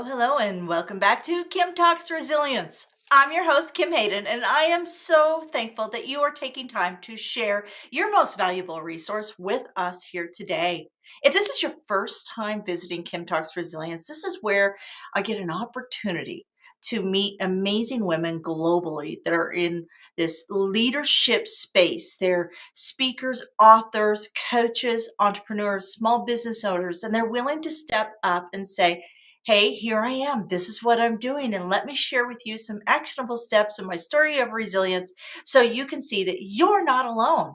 Hello, and welcome back to Kim Talks Resilience. I'm your host, Kim Hayden, and I am so thankful that you are taking time to share your most valuable resource with us here today. If this is your first time visiting Kim Talks Resilience, this is where I get an opportunity to meet amazing women globally that are in this leadership space. They're speakers, authors, coaches, entrepreneurs, small business owners, and they're willing to step up and say, hey, here I am. This is what I'm doing. And let me share with you some actionable steps in my story of resilience so you can see that you're not alone.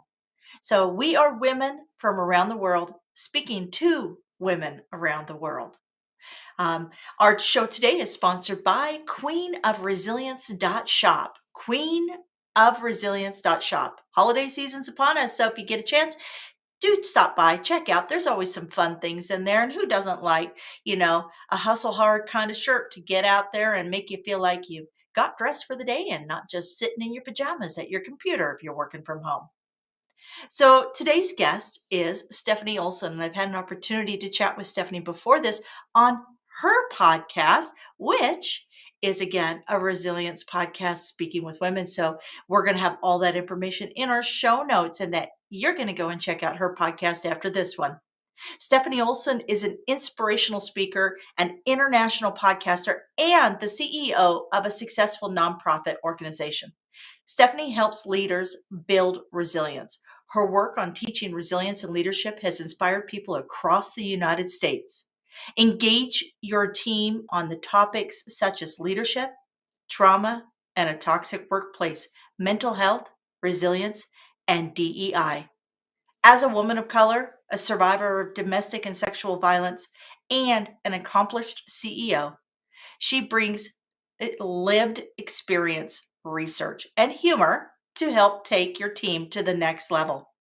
So, we are women from around the world speaking to women around the world. Um, our show today is sponsored by queenofresilience.shop. Queenofresilience.shop. Holiday season's upon us, so if you get a chance, do stop by, check out. There's always some fun things in there. And who doesn't like, a hustle hard kind of shirt to get out there and make you feel like you got dressed for the day and not just sitting in your pajamas at your computer if you're working from home. So today's guest is Stephanie Olson, and I've had an opportunity to chat with Stephanie before this on her podcast, which is again a resilience podcast speaking with women. So we're going to have all that information in our show notes, and that you're going to go and check out her podcast after this one. Stephanie Olson is an inspirational speaker, an international podcaster, and the CEO of a successful nonprofit organization. Stephanie helps leaders build resilience. Her work on teaching resilience and leadership has inspired people across the United States. Engage your team on the topics such as leadership, trauma, and a toxic workplace, mental health, resilience, and DEI. As a woman of color, a survivor of domestic and sexual violence, and an accomplished CEO, she brings lived experience, research, and humor to help take your team to the next level.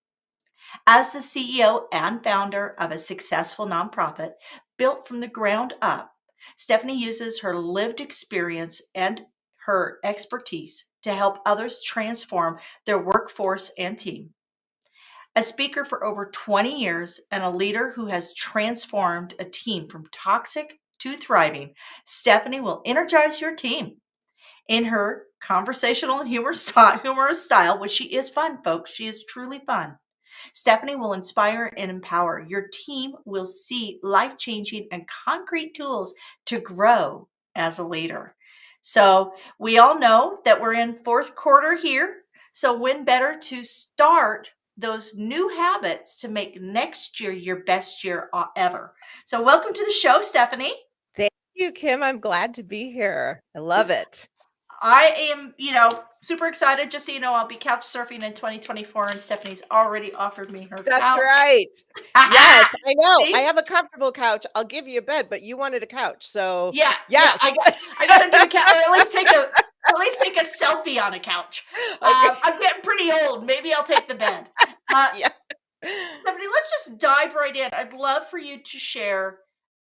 As the CEO and founder of a successful nonprofit built from the ground up, Stephanie uses her lived experience and her expertise to help others transform their workforce and team. A speaker for over 20 years and a leader who has transformed a team from toxic to thriving, Stephanie will energize your team in her conversational and humorous style, which she is fun, folks. She is truly fun. Stephanie will inspire and empower. Your team will see life changing and concrete tools to grow as a leader. So, we all know that we're in fourth quarter here. So, when better to start those new habits to make next year your best year ever? So, welcome to the show, Stephanie. Thank you, Kim. I'm glad to be here. I love it. I am, super excited. Just so you know, I'll be couch surfing in 2024, and Stephanie's already offered me her That's couch. right. Yes, I know. I See? have a comfortable couch. I'll give you a bed, but you wanted a couch. So, Yeah, yes. I got to do a couch, or at least take a selfie on a couch. Okay. I'm getting pretty old. Maybe I'll take the bed. Uh, Yeah. Stephanie, let's just dive right in. I'd love for you to share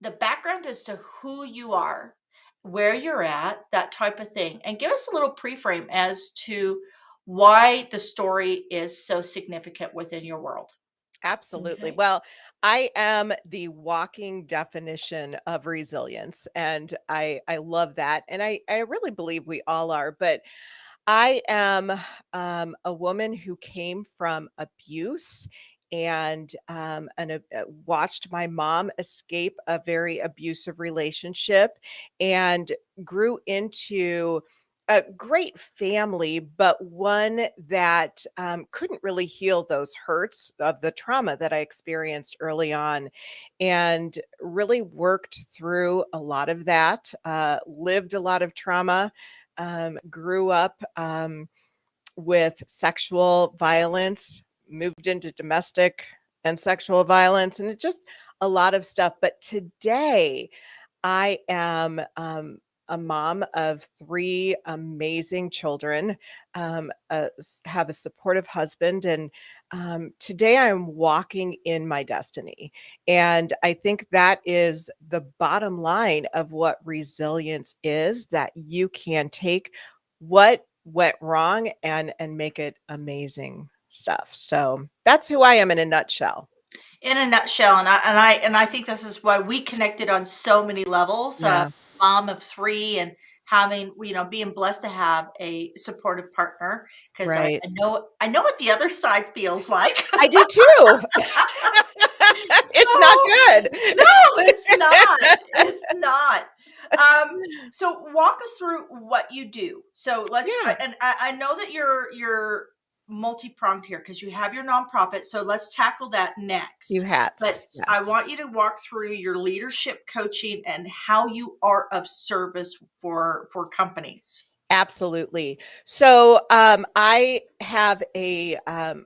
the background as to who you are, where you're at, that type of thing, and give us a little pre-frame as to why the story is so significant within your world. Absolutely. Okay. Well, I am the walking definition of resilience, and I love that, and I really believe we all are. But I am a woman who came from abuse and watched my mom escape a very abusive relationship and grew into a great family, but one that couldn't really heal those hurts of the trauma that I experienced early on, and really worked through a lot of that, lived a lot of trauma, grew up with sexual violence, moved into domestic and sexual violence, and it just a lot of stuff. But today, I am a mom of three amazing children, have a supportive husband, and today I'm walking in my destiny. And I think that is the bottom line of what resilience is, that you can take what went wrong and make it amazing stuff. So that's who I am in a nutshell. In a nutshell, and I think this is why we connected on so many levels. Yeah. mom of 3 and having, being blessed to have a supportive partner, 'cause I Right. I know what the other side feels like. I do too. It's not So good. no, it's not. It's not. So walk us through what you do. So Yeah, and I know that you're multi-pronged here because you have your nonprofit. So let's tackle that few next. hats, But I yes. want you to walk through your leadership coaching and how you are of service for companies. Absolutely. So, I have a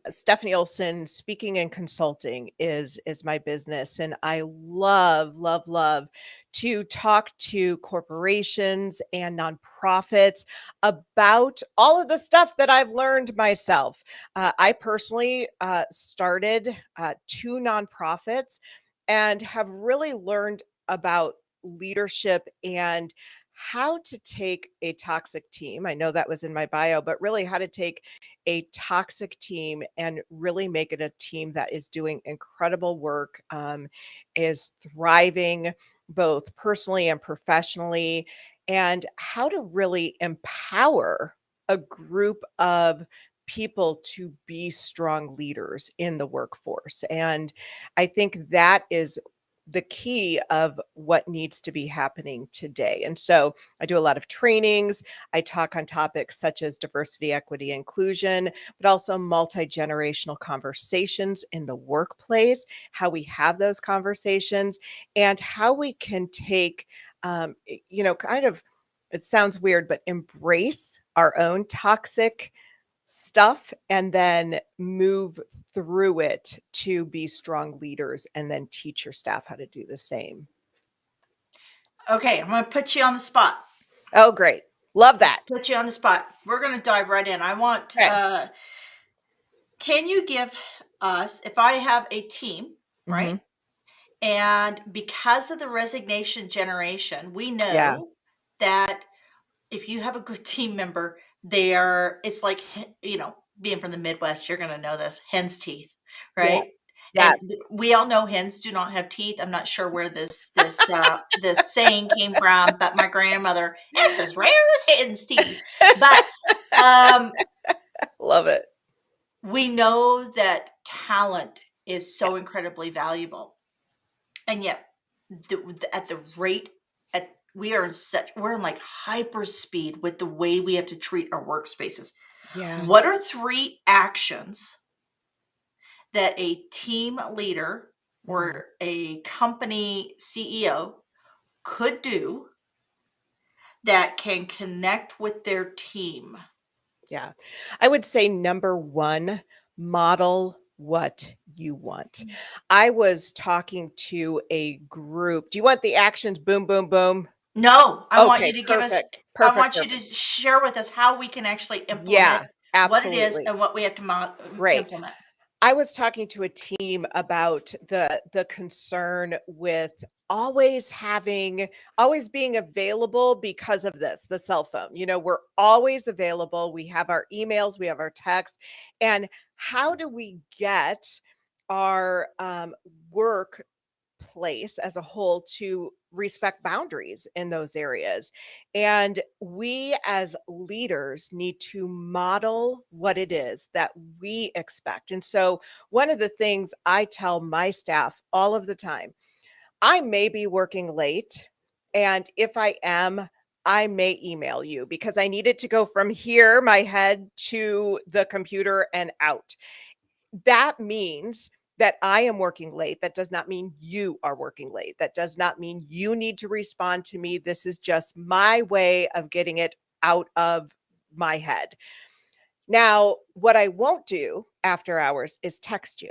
Stephanie Olson Speaking and Consulting is my business, and I love, love, love to talk to corporations and nonprofits about all of the stuff that I've learned myself. I personally started 2 nonprofits and have really learned about leadership and how to take a toxic team. I know that was in my bio, but really how to take a toxic team and really make it a team that is doing incredible work, is thriving both personally and professionally, and how to really empower a group of people to be strong leaders in the workforce. And I think that is the key of what needs to be happening today. And so I do a lot of trainings. I talk on topics such as diversity, equity, inclusion, but also multi generational conversations in the workplace, how we have those conversations, and how we can take, kind of, it sounds weird, but embrace our own toxic stuff and then move through it to be strong leaders and then teach your staff how to do the same. Okay, I'm going to put you on the spot. Oh, great. Love that. Put you on the spot. We're going to dive right in. I want Okay. can you give us, if I have a team, right? Mhm. And because of the resignation generation, we Yeah. know that if you have a good team member, they are, it's like, being from the Midwest, you're going to know this, hen's teeth, Yeah. right? Yeah. And we all know hens do not have teeth. I'm not sure where this saying came from, but my grandmother, it's as rare as hen's teeth. But um, Love it. we know that talent is Yeah. so incredibly valuable, and yet at the rate at we are in such we're in like hyper speed with the way we have to treat our workspaces. Yeah. What are 3 actions that a team leader Mhm. or a company CEO could do that can connect with their team? Yeah. I would say number 1, model what you want. I was talking to a group. Do you want the actions? Boom, boom, boom. No, I want you Okay, to give us perfect. I Perfect, want you to perfect. share with us how we can actually implement Yeah, what it is absolutely. and what we have to Great. implement. I was talking to a team about the concern with always being available because of this, the cell phone. We're always available. We have our emails, we have our texts, and how do we get our work place as a whole to respect boundaries in those areas. And we as leaders need to model what it is that we expect. And so, one of the things I tell my staff all of the time, I may be working late. And if I am, I may email you because I need it to go from here, my head, to the computer and out. That means that I am working late. That does not mean you are working late. That does not mean you need to respond to me. This is just my way of getting it out of my head. Now, what I won't do after hours is text you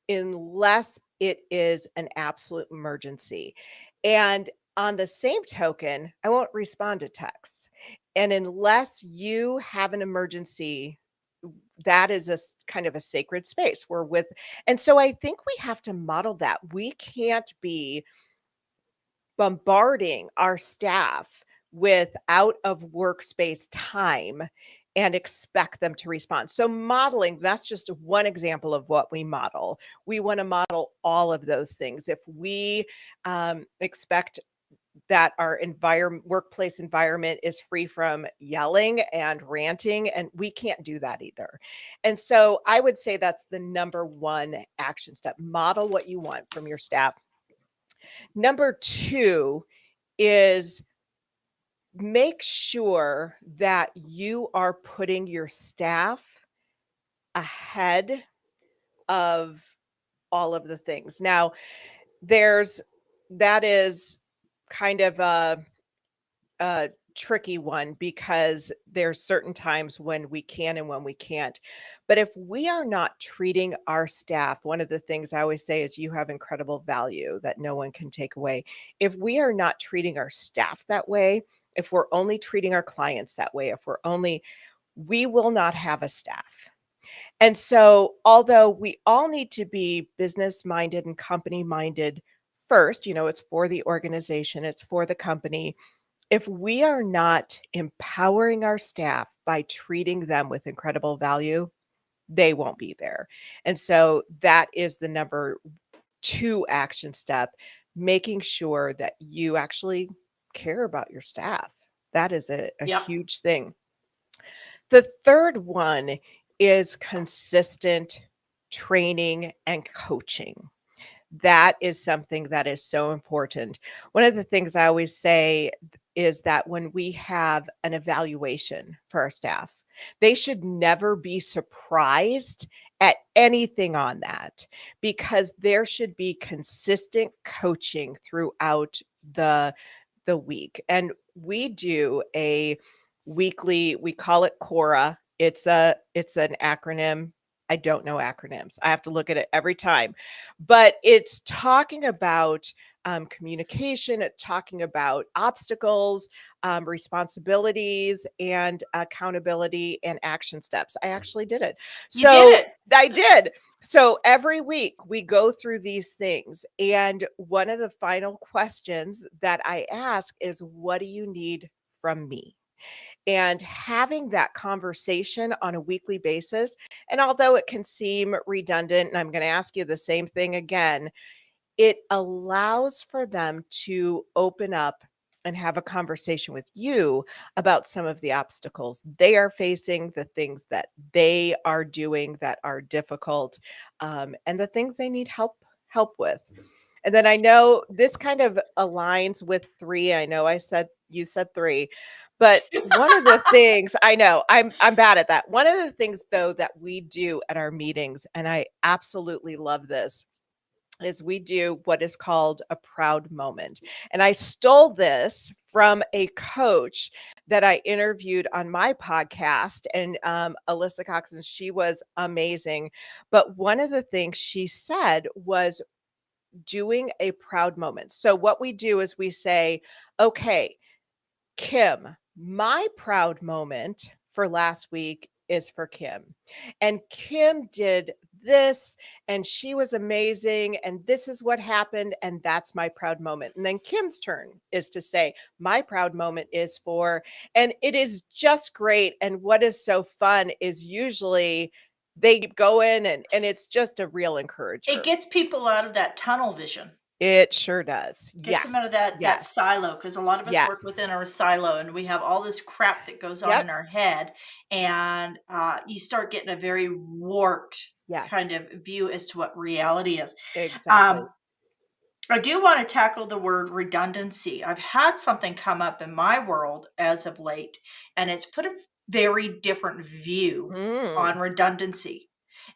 unless it is an absolute emergency. And on the same token, I won't respond to texts. And unless you have an emergency, that is kind of a sacred space. And so I think we have to model that. We can't be bombarding our staff with out of workspace time and expect them to respond. So modeling, that's just one example of what we model. We want to model all of those things. If we expect that our workplace environment is free from yelling and ranting, and we can't do that either. And so I would say that's the number one action step. Model what you want from your staff. Number two is make sure that you are putting your staff ahead of all of the things. Now, there's that is kind of a tricky one because there's certain times when we can and when we can't. But if we are not treating our staff, one of the things I always say is you have incredible value that no one can take away. If we are not treating our staff that way, if we're only treating our clients that way, we will not have a staff. And so, although we all need to be business minded and company minded first, it's for the organization, it's for the company. If we are not empowering our staff by treating them with incredible value, they won't be there. And so, that is the number two action step, making sure that you actually care about your staff. That is a Yep. huge thing. The third one is consistent training and coaching. That is something that is so important. One of the things I always say is that when we have an evaluation for our staff, they should never be surprised at anything on that because there should be consistent coaching throughout the week. And we do a weekly, we call it Cora. It's an acronym. I don't know acronyms. I have to look at it every time, but it's talking about communication, it's talking about obstacles, responsibilities, and accountability and action steps. I actually did it. You did So it. I did. So every week we go through these things. And one of the final questions that I ask is, what do you need from me? And having that conversation on a weekly basis. And although it can seem redundant, and I'm going to ask you the same thing again, it allows for them to open up and have a conversation with you about some of the obstacles they are facing, the things that they are doing that are difficult, and the things they need help with. And then I know this kind of aligns with three. I know you said three, but one of the things I know I'm bad at that. One of the things though that we do at our meetings, and I absolutely love this, is we do what is called a proud moment. And I stole this from a coach that I interviewed on my podcast, and Alyssa Cox, and she was amazing. But one of the things she said was doing a proud moment. So what we do is we say, okay, Kim, my proud moment for last week is for Kim. And Kim did this and she was amazing and this is what happened and that's my proud moment. And then Kim's turn is to say, my proud moment is for, and it is just great. And what is so fun is usually they go in and it's just a real It encourager. gets people out of that tunnel vision. It sure does. Gets them Yes. out of that Yes. silo, because a lot of us work Yes. within our silo, and we have all this crap that goes on in Yep. our head, and, you start getting a very warped kind Yes. of view as to what reality is. Exactly. Um, I do wanna tackle the word redundancy. I've had something come up in my world as of late, and it's put a very different view Mm. on redundancy,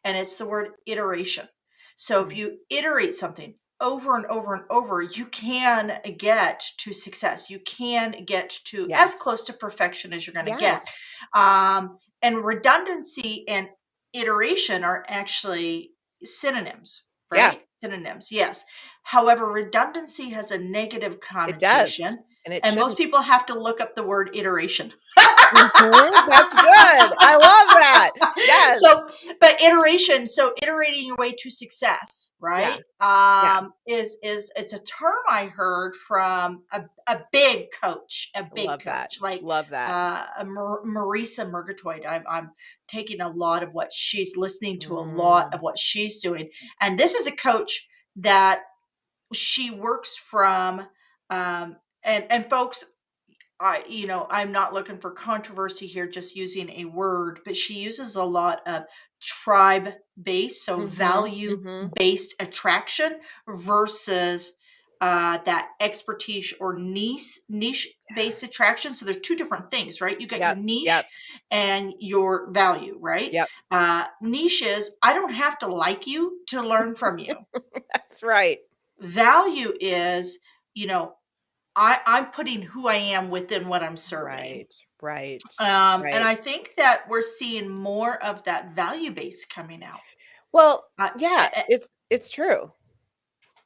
and it's the word iteration. So if Mm. you iterate something over and over and over, you can get to success. You can get to as Yes. close to perfection as you're gonna get. Yes. And redundancy and iteration are actually synonyms, Yeah, right? Synonyms, yes. However, redundancy has a negative it does, connotation, and it and most shouldn't. people have to look up the word iteration. Mhm, that's good. I love that. Yes. So, but iteration, so iterating your way to success, Yeah, right? yeah. Is it's a term I heard from a big Love that. coach, like Love that. Marisa Murgatroyd. I'm taking a lot of what she's listening to, a lot Mm. of what she's doing, and this is a coach that she works from. and folks, I'm not looking for controversy here, just using a word, but she uses a lot of tribe based, so Mhm, value mhm. based attraction versus that expertise or niche based attraction. So there's two different things, right? You got your Yep, yep, niche and your value, right? yep. Niche is I don't have to like you to learn from you. That's right. Value is, you know, I'm putting who I am within what I'm serving. Right, right, And right. I think that we're seeing more of that value base coming out. Well, Uh, yeah, eh, eh, it's true.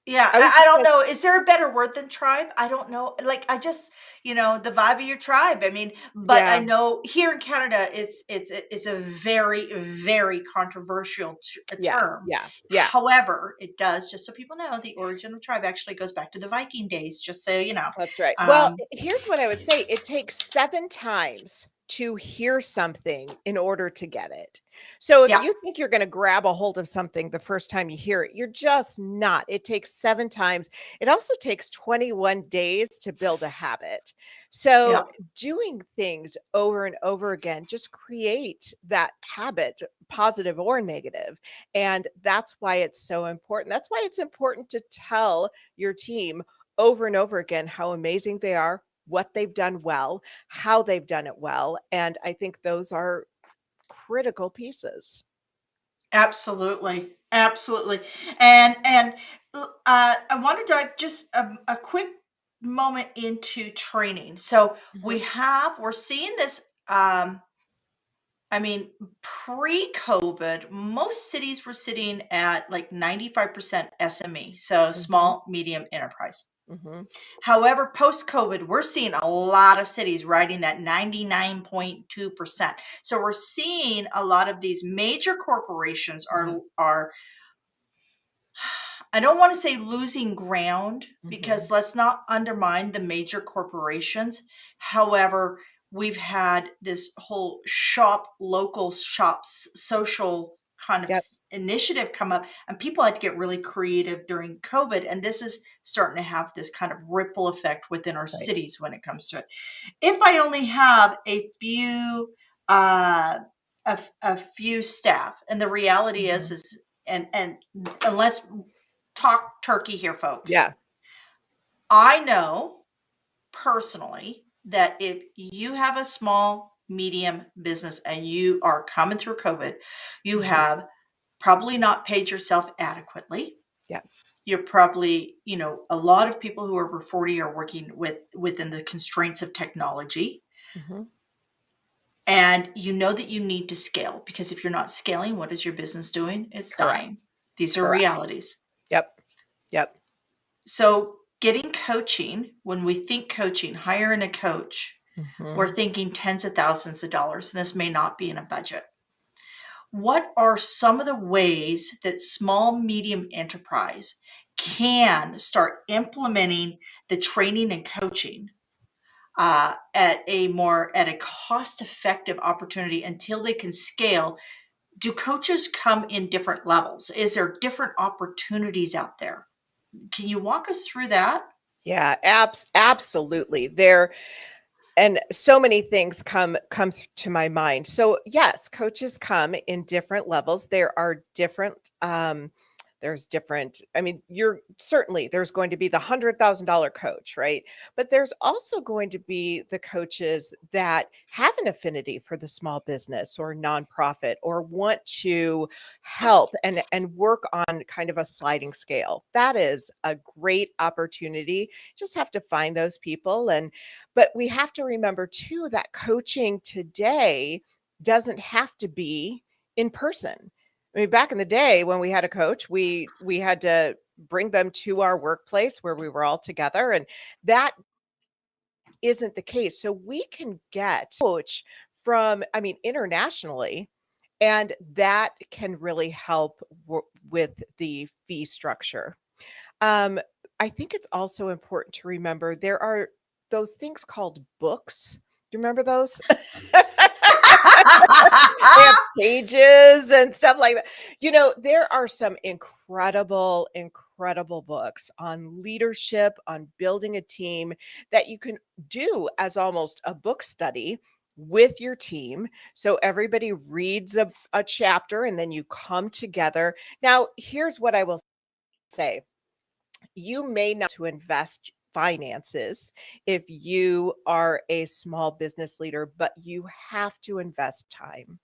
yeah, I was I just don't gonna know. Is there a better word than tribe? I don't know. Like I just, the vibe of your tribe. I mean, but I yeah, know here in Canada, it's a very very controversial a yeah, term. yeah, yeah. However, it does, just so people know, the origin of tribe actually goes back to the Viking days. Just so you know. That's right. Well, Um, here's what I would say, it takes 7 times to hear something in order to get it. So if yeah, you think you're gonna grab a hold of something the first time you hear it, you're just not. It takes 7 times. It also takes 21 days to build a habit. So yeah. doing things over and over again just create that habit, positive or negative, and that's why it's so important. That's why it's important to tell your team over and over again how amazing they are, what they've done well, how they've done it well, and I think those are critical pieces. Absolutely, absolutely, and I want to dive just a quick moment into training. So Mhm, we're seeing this. I mean, pre-COVID, most cities were sitting at like 95% SME, so mhm, small medium enterprise. mhm, However, post-COVID, we're seeing a lot of cities riding that 99.2%. So we're seeing a lot of these major corporations mhm, are I don't want to say losing ground because mhm. let's not undermine the major corporations. However, we've had this whole local shops, social kind of Yep, initiative come up, and people had to get really creative during COVID. And this is starting to have this kind of ripple effect within our right. cities when it comes to it. If I only have uh, a few staff, and the reality Mhm. is, and let's talk turkey here, folks. Yeah, I know personally that if you have a small, medium business and you are coming through COVID, you mhm, have probably not paid yourself adequately. yeah, You're probably, a lot of people who are over 40 are working within the constraints of technology. mhm. And you know that you need to scale because if you're not scaling, what is your business doing? It's dying. Correct, These are correct. realities. Yep, yep. So, getting coaching, when we think coaching, hiring a coach, we're Mhm. thinking tens of thousands of dollars, and this may not be in a budget. What are some of the ways that small, medium enterprise can start implementing the training and coaching at a cost effective opportunity until they can scale? Do coaches come in different levels? Is there different opportunities out there? Can you walk us through that? Yeah, absolutely. There and so many things to my mind. So, yes, coaches come in different levels. There are different, there's different I mean, you're certainly there's going to be the $100,000 coach, right? But there's also going to be the coaches that have an affinity for the small business or nonprofit or want to help and work on kind of a sliding scale. That is a great opportunity. Just have to find those people, and but we have to remember too that coaching today doesn't have to be in person. I mean, back in the day when we had a coach, we had to bring them to our workplace where we were all together, and that isn't the case. So we can get coach from, I mean, internationally, and that can really help with the fee structure. Um, I think it's also important to remember there are those things called books. Do you remember those? They have pages and stuff like that. There are some incredible incredible books on leadership, on building a team that you can do as almost a book study with your team. So everybody reads a chapter and then you come together. Now, here's what I will say: you may not to invest finances if you are a small business leader, but you have to invest time.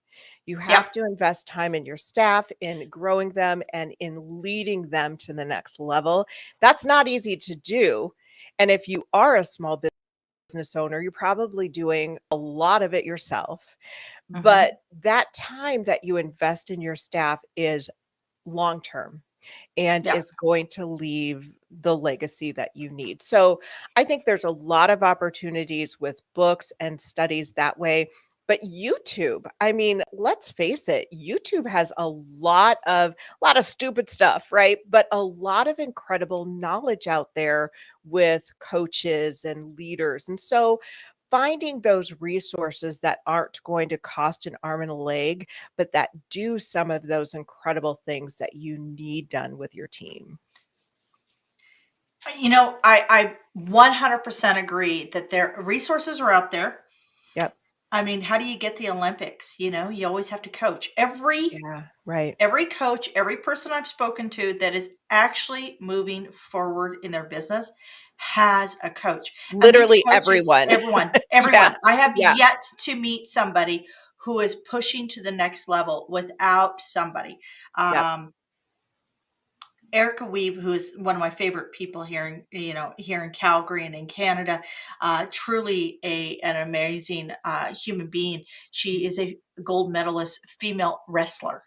You have Yep. to invest time in your staff, in growing them, and in leading them to the next level. That's not easy to do. And if you are a small business owner, you're probably doing a lot of it yourself. But Mhm. that time that you invest in your staff is long term and Yep. is going to leave the legacy that you need. So I think there's a lot of opportunities with books and studies that way. But YouTube, I mean, let's face it, YouTube has a lot of stupid stuff, right? But a lot of incredible knowledge out there with coaches and leaders. And so finding those resources that aren't going to cost an arm and a leg, but that do some of those incredible things that you need done with your team. I 100% agree that there resources are out there. Yep. I mean, how do you get the Olympics? You always have to coach. Every Yeah, right. every coach, every person I've spoken to that is actually moving forward in their business has a coach. And these Literally coaches, everyone. everyone, Yeah, everyone. I have yeah, yet to meet somebody who is pushing to the next level without somebody. yep. Um, Erica Weeb, who is one of my favorite people here in Calgary and in Canada, truly an amazing human being. She is a gold medalist female wrestler,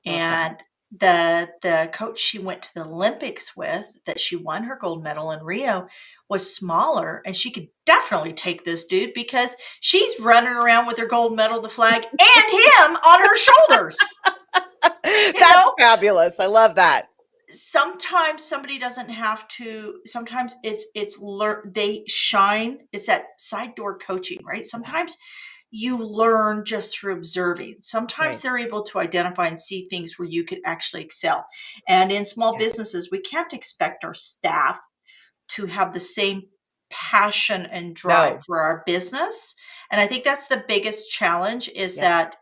Love that. and the coach she went to the Olympics with, that she won her gold medal in Rio, was smaller, and she could definitely take this dude because she's running around with her gold medal, the flag, and him on her shoulders. You That's know, fabulous. I love that. sometimes somebody doesn't have to. Sometimes it's learn they shine. It's that side door coaching, right? Yeah, Sometimes you learn just through observing. Sometimes right. they're able to identify and see things where you could actually excel. And in small Yeah, businesses, we can't expect our staff to have the same passion and drive no. for our business. And I think that's the biggest challenge, is Yes. that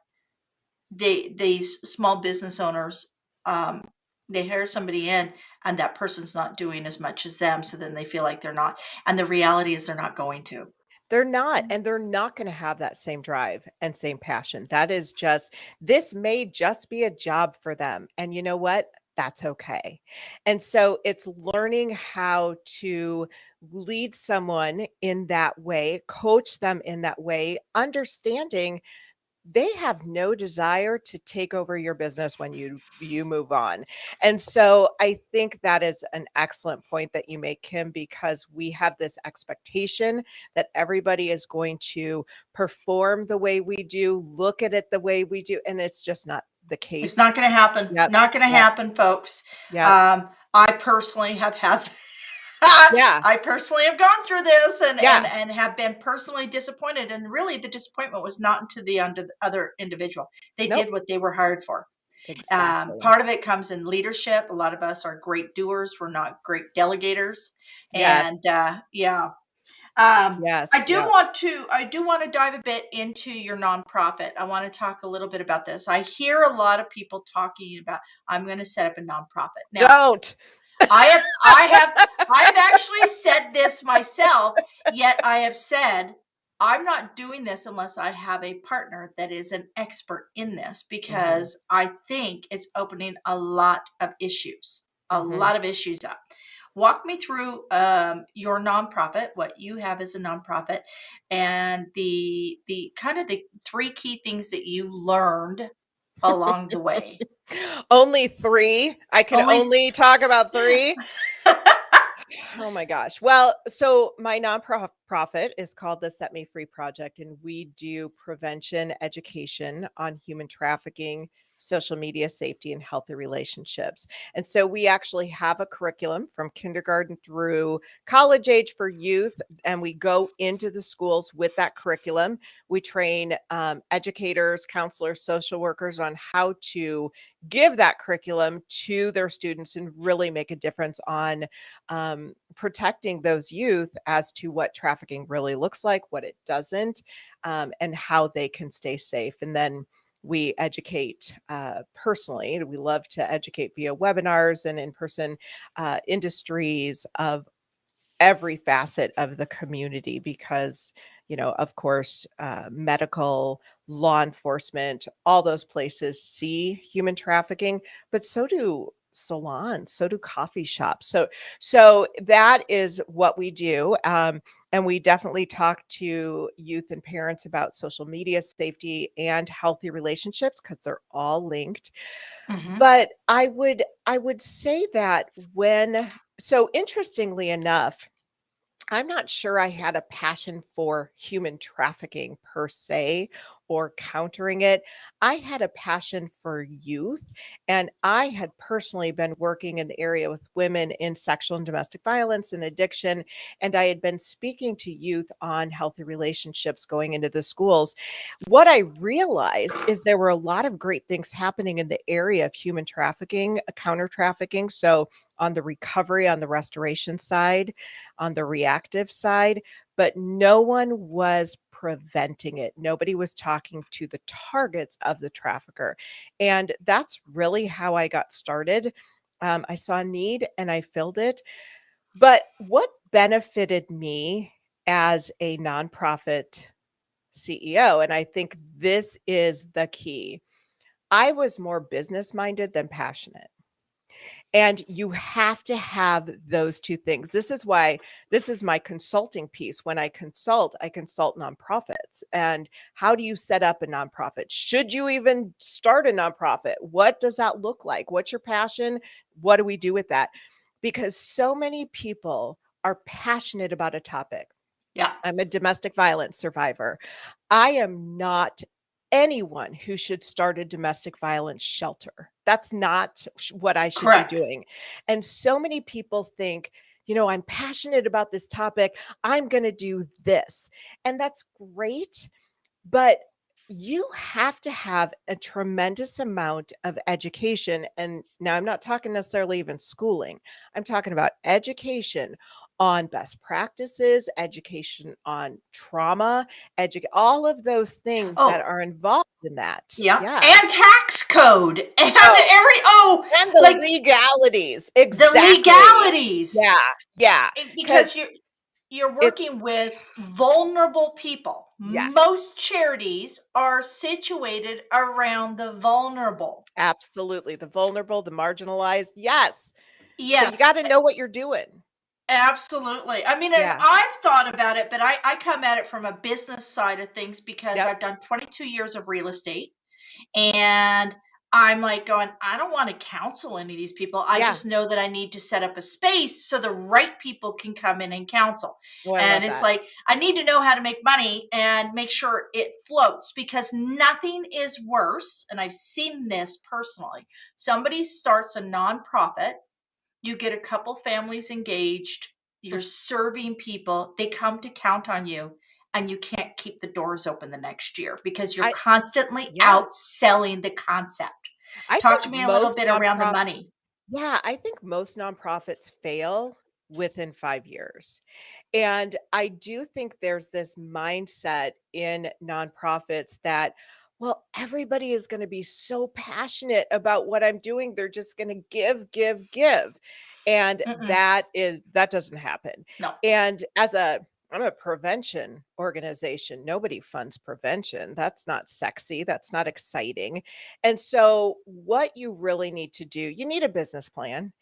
these small business owners, um, they hire somebody in and that person's not doing as much as them, so then they feel like they're not, and the reality is they're not going to. They're not, and they're not gonna have that same drive and same passion. That is just this may just be a job for them, and you know what? That's okay. And so it's learning how to lead someone in that way, coach them in that way, understanding they have no desire to take over your business when you move on. And so I think that is an excellent point that you make, Kim, because we have this expectation that everybody is going to perform the way we do, look at it the way we do, and it's just not the It's case. not going to happen. Yep. Not going to Yep. happen, folks. Yep. I personally have had Yeah. I personally have gone through this, and Yeah. have been personally disappointed, and really the disappointment was not into the under the other individual. They Nope. did what they were hired for. Exactly. Part of it comes in leadership. A lot of us are great doers. We're not great delegators. Yes. And yeah, I Yes. do Yep. want to I do want to dive a bit into your nonprofit. I want to talk a little bit about this. I hear a lot of people talking about, I'm going to set up a nonprofit. Now, Don't. I have actually said this myself, yet I have said I'm not doing this unless I have a partner that is an expert in this, Mhm. because I think it's opening a Mhm. lot of issues up. Walk me through your nonprofit, what you have as a nonprofit, and the kind of the three key things that you learned along the way. Only 3? I can Only only talk about 3? Oh my gosh. Well, so my nonprofit is called the Set Me Free Project, and we do prevention education on human trafficking, social media safety and healthy relationships. And so we actually have a curriculum from kindergarten through college age for youth, and we go into the schools with that curriculum. We train educators, counselors, social workers on how to give that curriculum to their students and really make a difference on protecting those youth as to what trafficking really looks like, what it doesn't, and how they can stay safe. And then we educate personally. We love to educate via webinars and in person industries of every facet of the community because, of course, medical, law enforcement, all those places see human trafficking, but so do salons, so do coffee shops. So that is what we do. And we definitely talk to youth and parents about social media safety and healthy relationships because they're all linked. Mhm. But I would say that when so interestingly enough, I'm not sure I had a passion for human trafficking per se or countering it. I had a passion for youth, and I had personally been working in the area with women in sexual and domestic violence and addiction. And I had been speaking to youth on healthy relationships going into the schools. What I realized is there were a lot of great things happening in the area of human trafficking, counter trafficking. So, on the recovery, on the restoration side, on the reactive side, but no one was preventing it. Nobody was talking to the targets of the trafficker. And that's really how I got started. I saw a need and I filled it. But what benefited me as a nonprofit CEO, and I think this is the key, I was more business minded than passionate. And you have to have those 2 things. This is why this is my consulting piece. When I consult nonprofits. And how do you set up a nonprofit? Should you even start a nonprofit? What does that look like? What's your passion? What do we do with that? Because so many people are passionate about a topic. Yeah, I'm a domestic violence survivor. I am not anyone who should start a domestic violence shelter. That's not what I should be correct. doing. And so many people think, I'm passionate about this topic. I'm going to do this. And that's great. But you have to have a tremendous amount of education. And now I'm not talking necessarily even schooling, I'm talking about education on best practices, education on trauma, all of those things that Oh, are involved in that. yeah, Yeah. and tax code and Oh, and the like legalities. the Exactly. legalities, Yeah. Yeah. Because because you're it's, working with vulnerable people. yes, Most charities are situated around the vulnerable. absolutely. The vulnerable, the marginalized. Yes. So you Yes, gotta know what you're doing. absolutely. I mean, and Yeah. I've thought about it, but I come at it from a business side of things because Yep. I've done 22 years of real estate. And I'm like going, I don't want to counsel any of these people. I Yeah. just know that I need to set up a space so the right people can come in and counsel. Oh, I And love it's that. like, I need to know how to make money and make sure it floats because nothing is worse. And I've seen this personally. Somebody starts a nonprofit, you get a couple families engaged, Hmm. you're serving people, they come to count on you, and you can't keep the doors open the next year because you're I constantly yeah. out selling the concept. I Talk think to me a little most bit around the nonprofit money. Yeah, I think most nonprofits fail within 5 years. And I do think there's this mindset in nonprofits that, well, everybody is going to be so passionate about what I'm doing. They're just going to give, give, give. And Mm-mm. that doesn't happen. No. And I'm a prevention organization. Nobody funds prevention. That's not sexy. That's not exciting. And so what you really need to do, you need a business plan.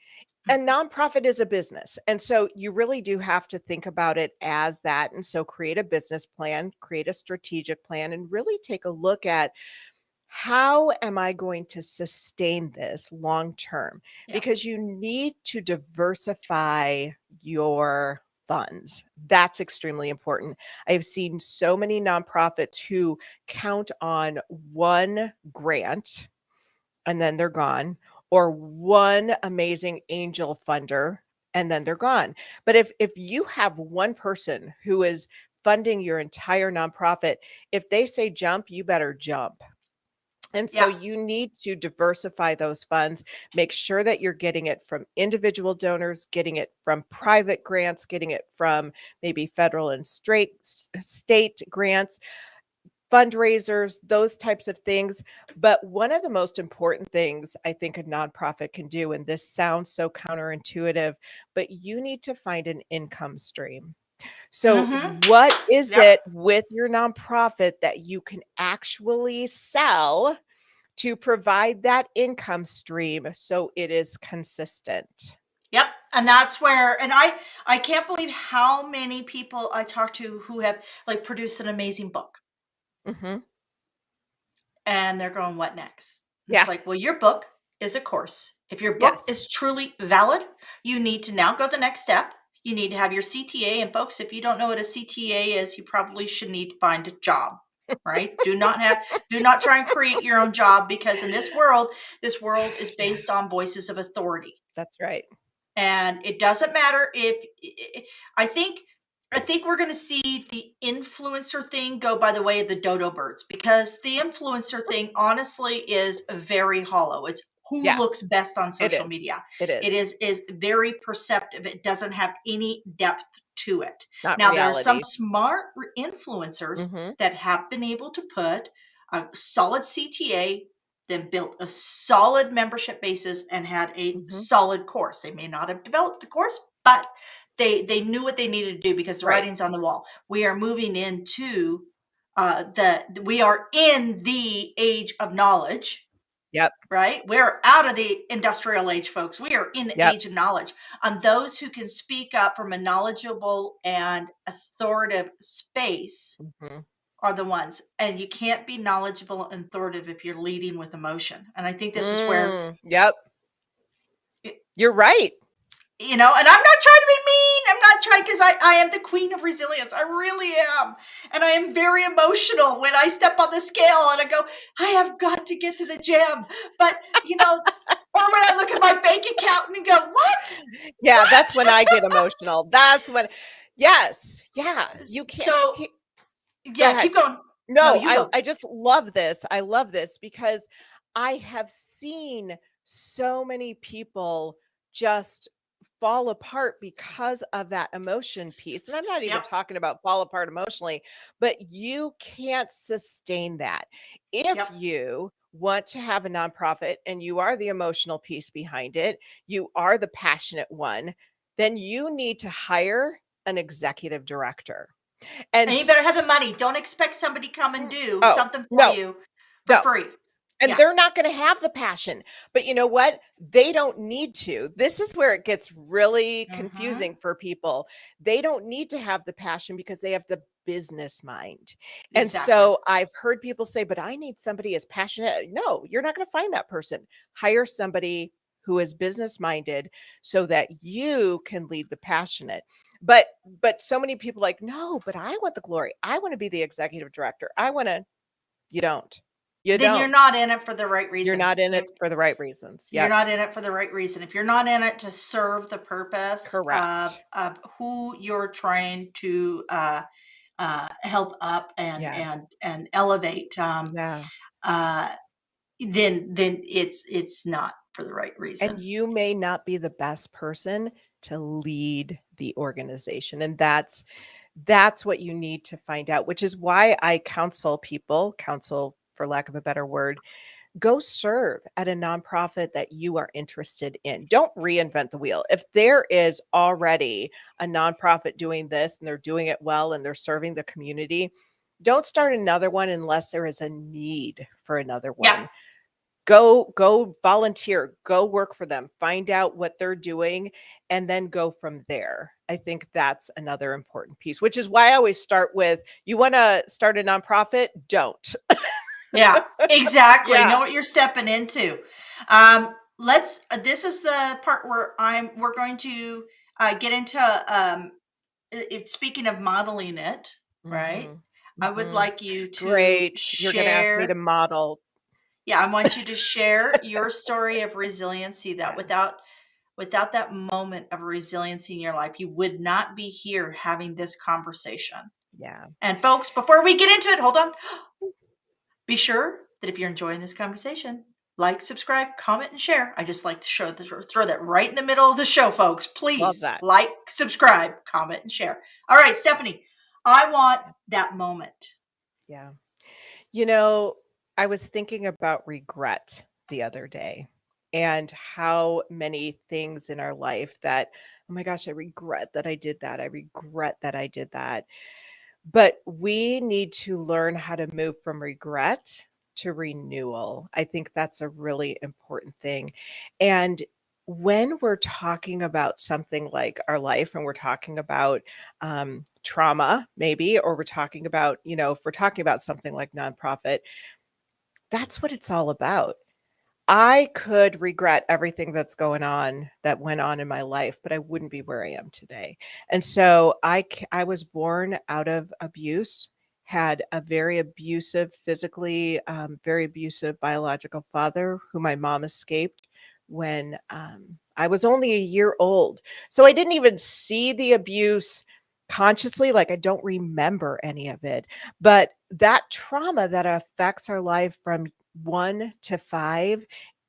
A nonprofit is a business. And so you really do have to think about it as that. And so create a business plan, create a strategic plan, and really take a look at how am I going to sustain this long term? Yeah. Because you need to diversify your funds. That's extremely important. I've seen so many nonprofits who count on one grant and then they're gone, or one amazing angel funder and then they're gone. But if you have one person who is funding your entire nonprofit, if they say jump, you better jump. And so Yeah. you need to diversify those funds, make sure that you're getting it from individual donors, getting it from private grants, getting it from maybe federal and state grants, fundraisers, those types of things. But one of the most important things I think a nonprofit can do, and this sounds so counterintuitive, but you need to find an income stream. So, Mhm. what is Yep. it with your nonprofit that you can actually sell to provide that income stream so it is consistent? Yep. And that's where, and I can't believe how many people I talk to who have like produced an amazing book, Mhm. and they're going, what next? And it's Yeah. like, well, your book is a course. If your book Yes. is truly valid, you need to now go the next step. You need to have your CTA. And folks, if you don't know what a CTA is, you probably should need to find a job, right? Do not try and create your own job, because in this world is Yeah, based on voices of authority. that's right. And it doesn't matter if I think I think we're going to see the influencer thing go by the way of the dodo birds, because the influencer thing honestly is very hollow. It's who Yeah, looks best on it social is. media. It It is. is very perceptive. It doesn't have any depth to it. Not Now there are some reality. smart influencers Mhm. that have been able to put a solid CTA, then built a solid membership basis and had a Mhm. solid course. They may not have developed the course, but they knew what they needed to do because the Right. writing's on the wall. We are moving into the we are in the age of knowledge, Yep. right? We're out of the industrial age, folks. We are in the Yep. age of knowledge. And those who can speak up from a knowledgeable and authoritative space Mhm. are the ones. And you can't be knowledgeable and authoritative if you're leading with emotion. And I think this is where, Yep. it, You're right. and I'm not trying to be mean. I'm not trying, because I am the queen of resilience. I really am. And I am very emotional when I step on the scale and I go, I have got to get to the gym. But, or when I look at my bank account and go, what? Yeah, that's when What? I get emotional. That's when yes. Yeah, you can't So, go yeah, ahead. keep going. No, No, you I go. I just love this. I love this because I have seen so many people just fall apart because of that emotion piece. And I'm not even Yep. talking about fall apart emotionally, but you can't sustain that. If Yep. you want to have a nonprofit and you are the emotional piece behind it, you are the passionate one, then you need to hire an executive director. And And you better have the money. Don't expect somebody come and do oh, something for no, you for no. free. And Yeah. they're not gonna have the passion. But you know what? They don't need to. This is where it gets really Hmm. confusing for people. They don't need to have the passion because they have the business mind. And Exactly. so I've heard people say, "But I need somebody as passionate." No, you're not gonna find that person. Hire somebody who is business minded so that you can lead the passionate. But so many people like, "No, but I want the glory. I wanna be the executive director. I wanna." You don't. You Then you're don't. not in it for the right You're reason. not in If it for the right reasons. you're Yep. not in it for the right reason, if you're not in it to serve the purpose of, Correct. who you're trying to help up and Yeah. elevate, Yeah. uh, then it's not for the right And reason. you may not be the best person to lead the organization, and that's what you need to find out, which is why I counsel for lack of a better word, go serve at a nonprofit that you are interested in. Don't reinvent the wheel. If there is already a nonprofit doing this and they're doing it well and they're serving the community, don't start another one unless there is a need for another Yeah. one. Go volunteer, go work for them, find out what they're doing, and then go from there. I think that's another important piece, which is why I always start with, "You wanna start a nonprofit? Don't." Yeah, exactly. Yeah. Know what you're stepping into. Let's. This is the part where we're going to get into. Speaking of modeling it, right? Mhm. I would Mhm. like you to Great. You're gonna ask me to share. model. Yeah, I want you to share your story of resiliency, that Yeah, without that moment of resiliency in your life, you would not be here having this conversation. yeah. And folks, before we get into it, hold on. Be sure that if you're enjoying this conversation, like, subscribe, comment, and share. I just like to throw that right in the middle of the show, folks. Love Please that. like, subscribe, comment, and share. All right, Stephanie, I want that moment. Yeah. You know, I was thinking about regret the other day and how many things in our life that, oh my gosh, I regret that I did that. I regret that I did that. But we need to learn how to move from regret to renewal. I think that's a really important thing. And when we're talking about something like our life and we're talking about trauma, maybe, or we're talking about, if we're talking about something like nonprofit, that's what it's all about. I could regret everything that went on in my life, but I wouldn't be where I am today. And so I was born out of abuse, had a very abusive, physically, very abusive biological father who my mom escaped when I was only a year old. So I didn't even see the abuse consciously. Like, I don't remember any of it. But that trauma that affects our life from 1 to 5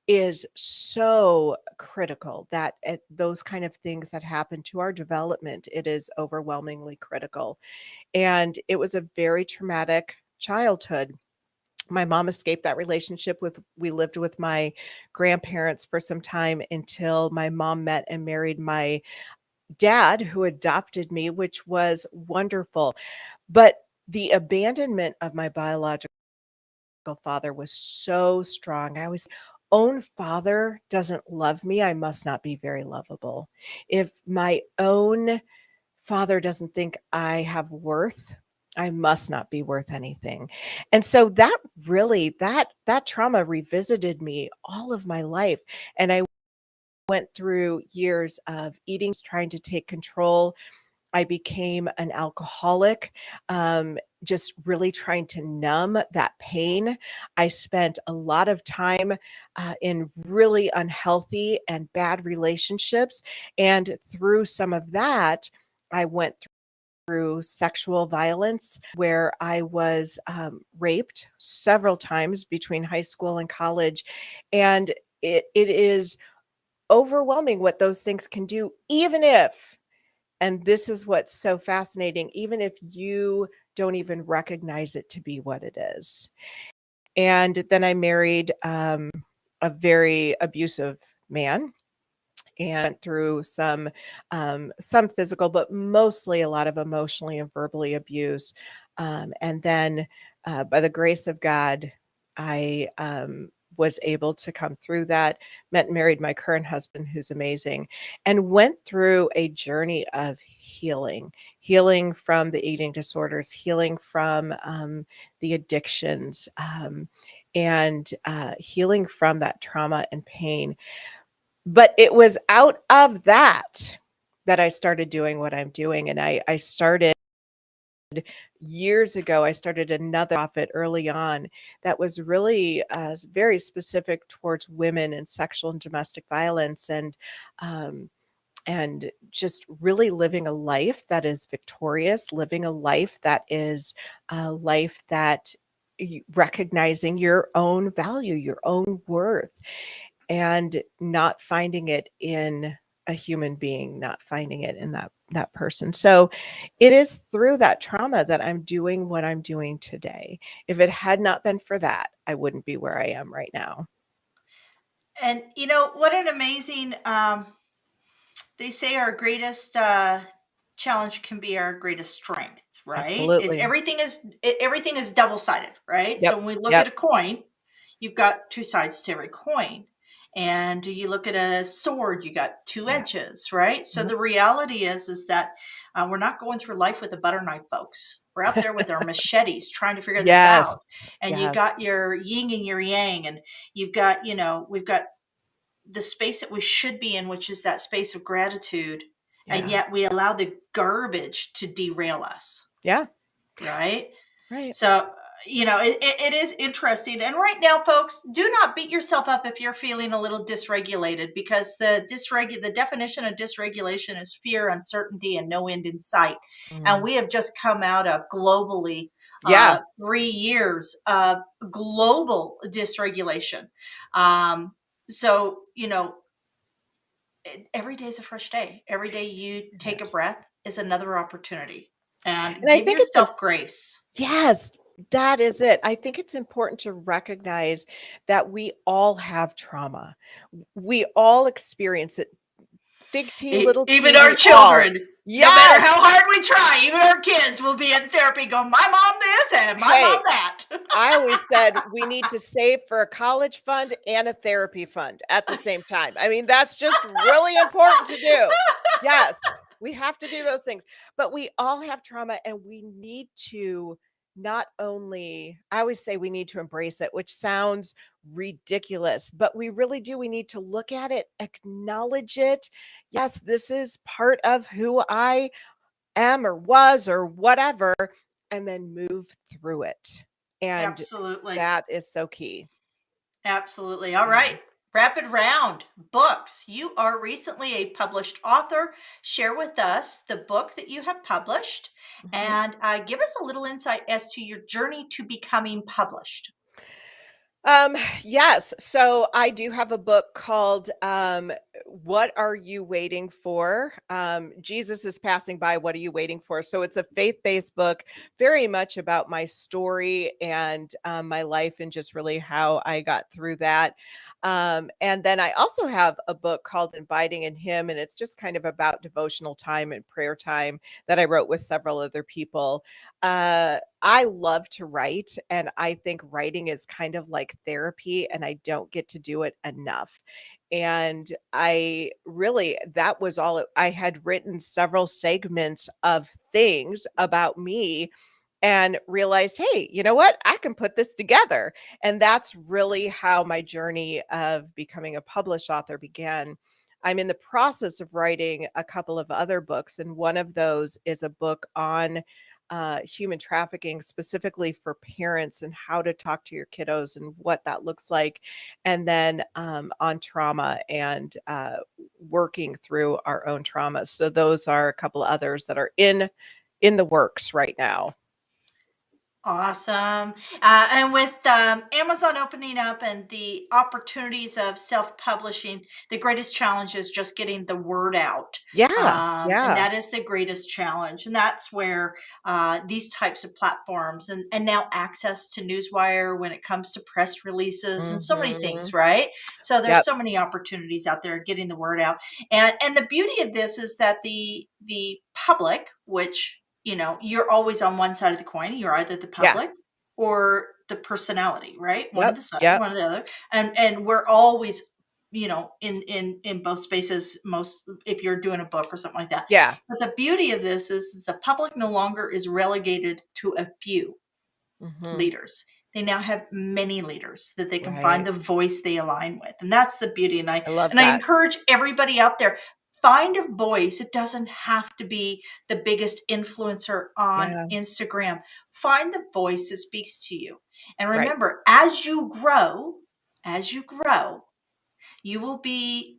is so critical, that those kind of things that happen to our development, it is overwhelmingly critical. And it was a very traumatic childhood. My mom escaped that relationship with we lived with my grandparents for some time until my mom met and married my dad, who adopted me, which was wonderful. But the abandonment of my biological father was so strong. I was own father doesn't love me, I must not be very lovable. If my own father doesn't think I have worth, I must not be worth anything. And so that really that trauma revisited me all of my life, and I went through years of eating, trying to take control. I became an alcoholic, just really trying to numb that pain. I spent a lot of time in really unhealthy and bad relationships. And through some of that, I went through sexual violence where I was raped several times between high school and college. And it is overwhelming what those things can do, even if, and this is what's so fascinating, even if you don't even recognize it to be what it is. And then I married a very abusive man and went through some physical, but mostly a lot of emotionally and verbally abuse. And then, by the grace of God, I was able to come through that. Met and married my current husband, who's amazing, and went through a journey of healing from the eating disorders, healing from the addictions, and healing from that trauma and pain. But it was out of that that I started doing what I'm doing, and I started years ago. I started another profit early on that was really, very specific towards women and sexual and domestic violence, um, and just really living a life that is victorious, living a life that is a life that recognizing your own value, your own worth, and not finding it in a human being, not finding it in that person. So it is through that trauma that I'm doing what I'm doing today. If it had not been for that, I wouldn't be where I am right now. And you know what an amazing they say our greatest challenge can be our greatest strength, right? It's Absolutely. everything is double sided, right? So Yep. when we look at Yep. a coin, you've got two sides to every coin. And you look at a sword, you got two Yeah. edges, right? So Mhm. the reality is that we're not going through life with a butter knife, folks. We're out there with our machetes trying to figure this Yes. out. And you Yes. got your yin and your yang, and you've got, we've got the space that we should be in, which is that space of gratitude. And Yeah. yet we allow the garbage to derail us, Yeah. right? Right. So, it is interesting. And right now, folks, do not beat yourself up if you're feeling a little dysregulated, because the definition of dysregulation is fear, uncertainty, and no end in sight. And Mm. we have just come out of globally Yeah. 3 years of global dysregulation. Um, so, every day is a fresh day. Every day you It take a is. breath is another opportunity, and And I give think it's a yourself grace. yes, that is it. I think it's important to recognize that we all have trauma. We all experience it. Big T, little Even t, our we all. children, no matter Yes. how hard we try, even our kids will be in therapy going, my mom this and my mom Hey, that. I always said we need to save for a college fund and a therapy fund at the same time. I mean, that's just really important to do. Yes, we have to do those things. But we all have trauma and we need to not only, I always say we need to embrace it, which sounds ridiculous, but we really do. We need to look at it, acknowledge it. Yes, this is part of who I am or was or whatever, and then move through it. And Absolutely. that is so key. Absolutely. All Yeah. right. Rapid round books. You are recently a published author. Share with us the book that you have published, Mhm. and give us a little insight as to your journey to becoming published. Um, yes. So I do have a book called What Are You Waiting For? Jesus is Passing By. What Are You Waiting For? So it's a faith based book, very much about my story and my life and just really how I got through that. And then I also have a book called Abiding in Him, and it's just kind of about devotional time and prayer time that I wrote with several other people. I love to write, and I think writing is kind of like therapy, and I don't get to do it enough. And I really, that was all I had written several segments of things about me and realized, hey, you know what? I can put this together. And that's really how my journey of becoming a published author began. I'm in the process of writing a couple of other books, and one of those is a book on human trafficking, specifically for parents and how to talk to your kiddos and what that looks like. And then on trauma and working through our own traumas. So those are a couple of others that are in the works right now. Awesome. And with Amazon opening up and the opportunities of self publishing, the greatest challenge is just getting the word out. Yeah, And yeah. that is the greatest challenge. And that's where these types of platforms and now access to Newswire when it comes to press releases and so many things, Mhm. right? So there's Yep. so many opportunities out there getting the word out. And the beauty of this is that the public, which you're always on one side of the coin. You're either the Yeah. public or the personality, right? One of Yep. the side, Yep. one or the other. And we're always, in both spaces, most if you're doing a book or something like that. Yeah. But the beauty of this is the public no longer is relegated to a few Mhm. leaders. They now have many leaders that they can find Right. the voice they align with. And that's the beauty. And I I love and I that. encourage everybody out there, find a voice. It doesn't have to be the biggest influencer on Yeah. Instagram. Find the voice that speaks to you. And Right. remember, as you grow, you will be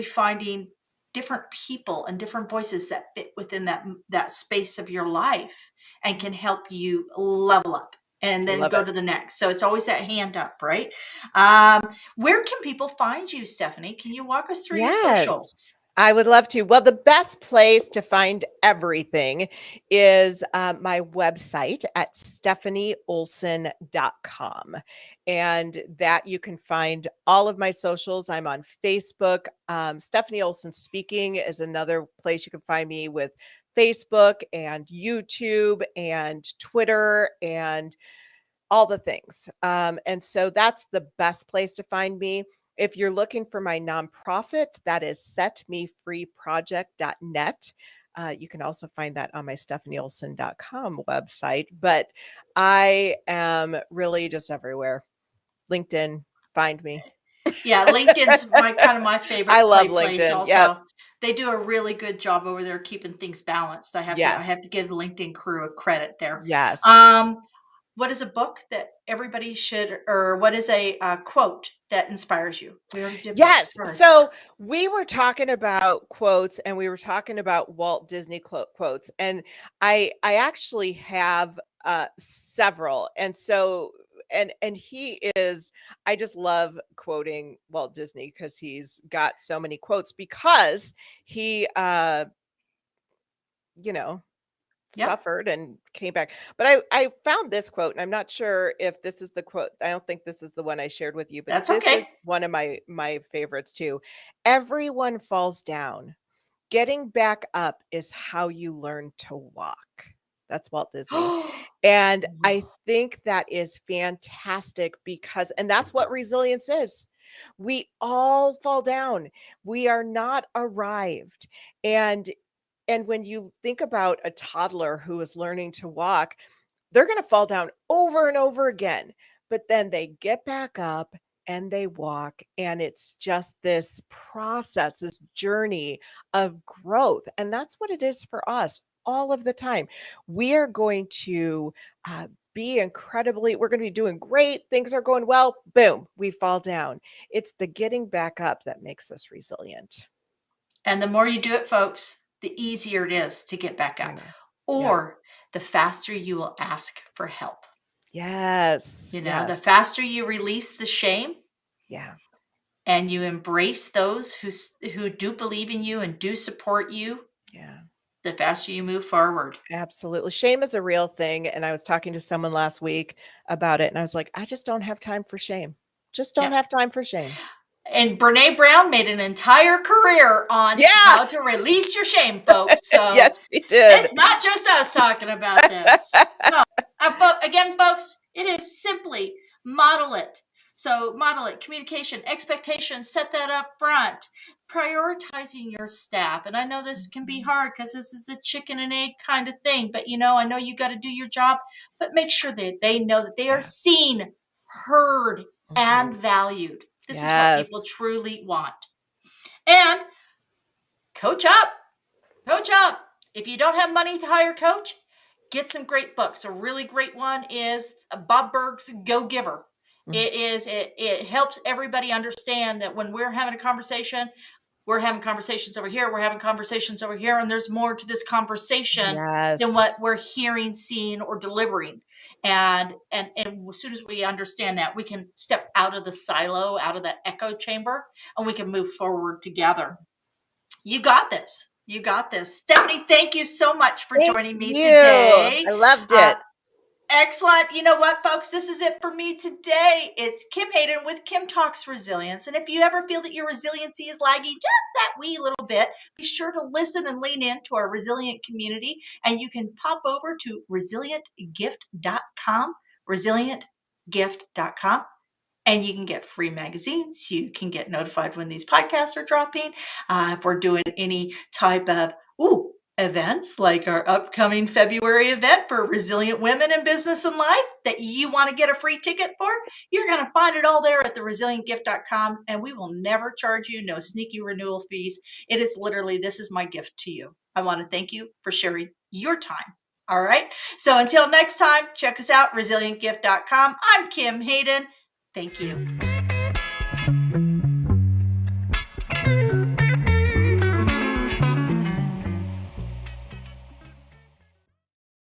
finding different people and different voices that fit within that space of your life and Mhm. can help you level up and I then love go it. to the next. So it's always that hand up, right? Where can people find you, Stephanie? Can you walk us through your socials? Yes, I would love to. Well, the best place to find everything is my website at stephanieolson.com. And that you can find all of my socials. I'm on Facebook. Stephanie Olson Speaking is another place you can find me with Facebook and YouTube and Twitter and all the things. And so that's the best place to find me. If you're looking for my nonprofit, that is setmefreeproject.net. You can also find that on my stephanieolson.com website. But I am really just everywhere. LinkedIn, find me. Yeah, LinkedIn's my I favorite love place LinkedIn. Yep. also. They do a really good job over there keeping things balanced. I have to I Yes. have to give the LinkedIn crew a credit there. Yes. Um, what is a book that everybody should, or what is a quote that inspires you? We already did books. Yes. Sorry. So we were talking about quotes and we were talking about Walt Disney quotes. And I actually have several. And so and he is I just love quoting Walt Disney because he's got so many quotes because he you know Yep, suffered and came back. But I found this quote, and I'm not sure if this is the quote. I don't think this is the one I shared with you, but that's this okay. is one of my favorites too. Everyone falls down. Getting back up is how you learn to walk. That's Walt Disney. And I think that is fantastic because and that's what resilience is. We all fall down. We are not arrived. And and when you think about a toddler who is learning to walk, they're going to fall down over and over again, but then they get back up and they walk. And it's just this process, this journey of growth. And that's what it is for us all of the time. We are going to be we're going to be doing great. Things are going well. Boom, we fall down. It's the getting back up that makes us resilient. And the more you do it, folks, the easier it is to get back up, Yeah. Yeah. or the faster you will ask for help. Yes. You know, the Yes. faster you release the shame Yeah. and you embrace those who do believe in you and do support you, Yeah. the faster you move forward. Absolutely. Shame is a real thing, and I was talking to someone last week about it, and I was like, "I just don't have time for shame. Just don't Yep. have time for shame." And Brene Brown made an entire career on Yeah. how to release your shame, folks. So Yes, she did. it's not just us talking about this. So, again, folks, it is simply model it. So, model it, communication, expectations, set that up front, prioritizing your staff. And I know this can be Mhm. hard because this is a chicken and egg kind of thing, but I know you got to do your job, but make sure that they know that they are Yeah. seen, heard, Mhm. and valued. This is what people Yes. truly want. And coach up. Coach up. If you don't have money to hire a coach, get some great books. A really great one is Bob Burg's Go Giver. Mm. It helps everybody understand that when we're having a conversation, we're having conversations over here, we're having conversations over here, and there's more to this conversation than Yes. what we're hearing, seeing, or delivering. And as soon as we understand that, we can step out of the silo, out of that echo chamber, and we can move forward together. You got this. You got this. Stephanie, thank you so much for Thank joining me you. today. I loved Uh, it. Excellent. You know what, folks? This is it for me today. It's Kim Hayden with Kim Talks Resilience. And if you ever feel that your resiliency is lagging just that wee little bit, be sure to listen and lean into our resilient community. And you can pop over to resilientgift.com, resilientgift.com. And you can get free magazines. You can get notified when these podcasts are dropping. If we're doing any type of events like our upcoming February event for resilient women in business and life that you want to get a free ticket for, you're going to find it all there at theresilientgift.com. And we will never charge you no sneaky renewal fees. It is literally, this is my gift to you. I want to thank you for sharing your time. All right. So until next time, check us out, resilientgift.com. I'm Kim Hayden. Thank you.